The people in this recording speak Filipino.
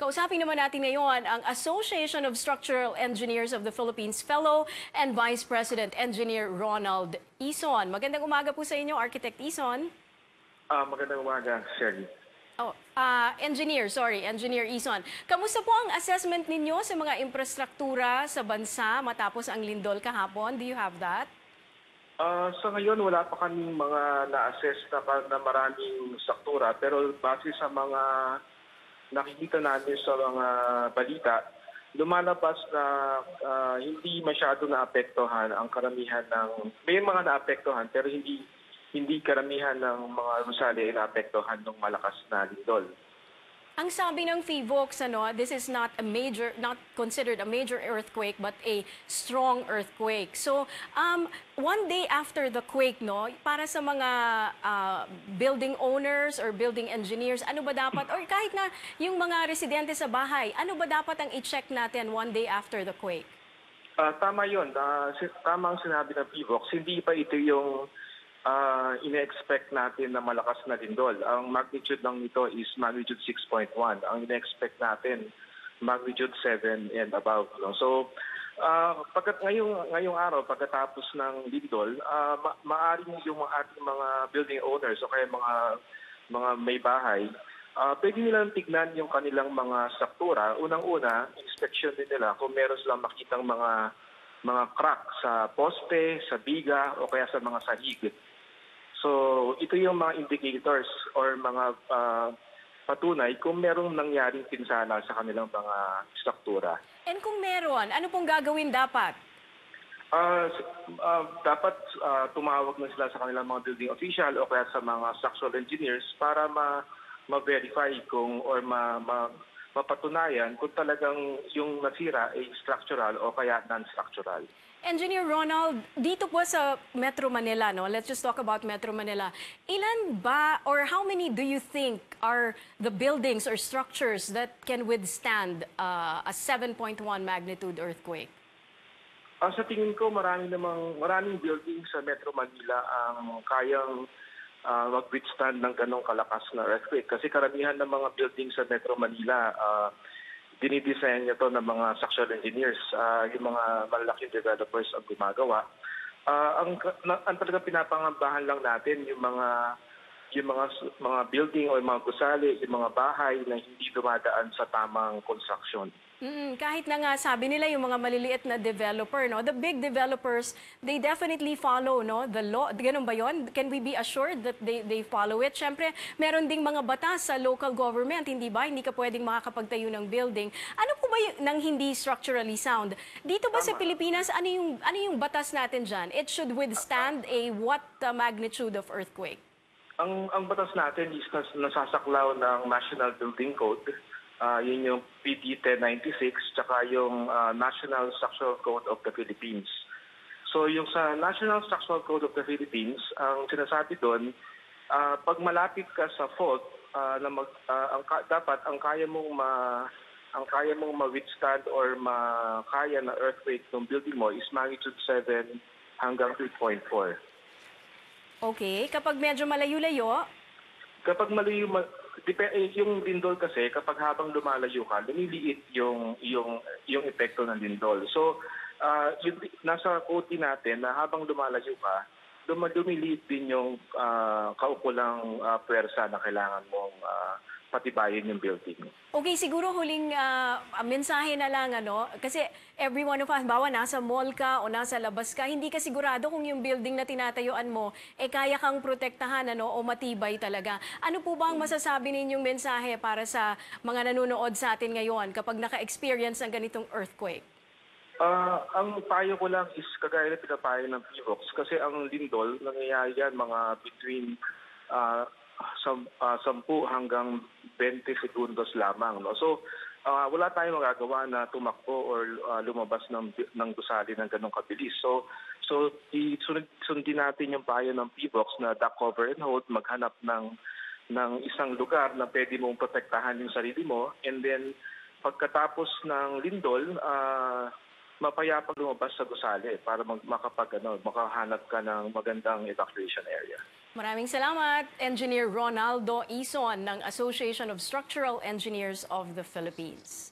Kausapin naman natin ngayon ang Association of Structural Engineers of the Philippines Fellow and Vice President Engineer Ronald Ison. Magandang umaga po sa inyo, Architect Ison. Magandang umaga, Sherry. Engineer Ison. Kamusta po ang assessment ninyo sa mga infrastruktura sa bansa matapos ang lindol kahapon? Do you have that? Sa ngayon, wala pa kaming mga na-assess na maraming struktura. Pero base sa mga nakikita natin sa mga balita, lumalabas na hindi masyado naapektuhan ang karamihan ng... May mga naapektuhan pero hindi karamihan ng mga gusali ay naapektuhan ng malakas na lindol. Ang sabi ng PHIVOLCS, this is not considered a major earthquake but a strong earthquake. So, one day after the quake, para sa mga building owners or building engineers, ano ba dapat, or kahit na yung mga residente sa bahay, ano ba dapat ang i-check natin one day after the quake? Tama yun. Tama ang sinabi ng PHIVOLCS. Hindi pa ito yung ine-expect natin na malakas na lindol. Ang magnitude ng nito is magnitude 6.1. Ang ine-expect natin, magnitude 7 and above. So, ngayong araw, pagkatapos ng lindol, maaaring yung ating mga building owners o kaya mga may bahay, pwede nilang tignan yung kanilang mga struktura. Unang-una, inspection din nila kung meron silang makitang mga crack sa poste, sa biga, o kaya sa mga sahig. So, ito yung mga indicators or mga patunay kung merong nangyaring pinsala sa kanilang mga struktura. And kung meron, ano pong gagawin dapat? Dapat tumawag na sila sa kanilang mga building official o kaya sa mga structural engineers para ma-verify kung or mapatunayan kung talagang yung nasira ay structural o kaya non-structural. Engineer Ronald, dito po sa Metro Manila, let's just talk about Metro Manila. Ilan ba or how many do you think are the buildings or structures that can withstand a 7.1 magnitude earthquake? Sa tingin ko, maraming buildings sa Metro Manila ang kayang mag-withstand ng ganong kalakas na earthquake. Kasi karamihan ng mga buildings sa Metro Manila, dinidesign nito ng mga structural engineers, yung mga malalaking developers ang gumagawa. Ang talagang pinapangambahan lang natin yung mga building o yung mga gusali, yung mga bahay na hindi dumadaan sa tamang construction. Kahit na nga sabi nila yung mga maliliit na developer, the big developers, they definitely follow the law. Ganun ba yun? Can we be assured that they follow it? Siyempre, meron ding mga batas sa local government, hindi ba? Hindi ka pwedeng makakapagtayo ng building. Ano po ba ng hindi structurally sound? Dito ba sa Pilipinas, ano yung batas natin dyan? It should withstand a what magnitude of earthquake? Ang batas natin is nasasaklaw ng National Building Code. Yun yung PD 1096 tsaka yung National Structural Code of the Philippines. So yung sa National Structural Code of the Philippines, ang sinasabi doon, pag malapit ka sa fault, dapat ang kaya mong ma-withstand or makaya na earthquake ng building mo is magnitude 7 hanggang 3.4. Okay, kapag medyo malayo-layo? Kapag malayo, yung lindol kasi, kapag habang lumalayo ka, lumiliit yung epekto ng lindol. So, nasa code natin na habang lumalayo ka, lumiliit din yung kaukulang puwersa na kailangan mong patibayin yung building. Okay, siguro huling mensahe na lang, kasi every one of us, bawa nasa mall ka o nasa labas ka, hindi ka sigurado kung yung building na tinatayuan mo, kaya kang protektahan, o matibay talaga. Ano po ba ang masasabi ninyong mensahe para sa mga nanonood sa atin ngayon kapag naka-experience ng ganitong earthquake? Ang payo ko lang is kagaya na pinapayo ng PHIVOLCS kasi ang lindol, nangyayari yan mga between 10 hanggang 20 segundos lamang. So, wala tayong magagawa na tumakbo or lumabas ng gusali ng ganong kabilis. So sundin natin yung payo ng PHIVOLCS na duck, cover, and hold, maghanap ng isang lugar na pwede mong protektahan yung sarili mo. And then, pagkatapos ng lindol, mapayapang lumabas sa gusali para makahanap ka ng magandang evacuation area. Maraming salamat, Engineer Ronaldo Ison ng Association of Structural Engineers of the Philippines.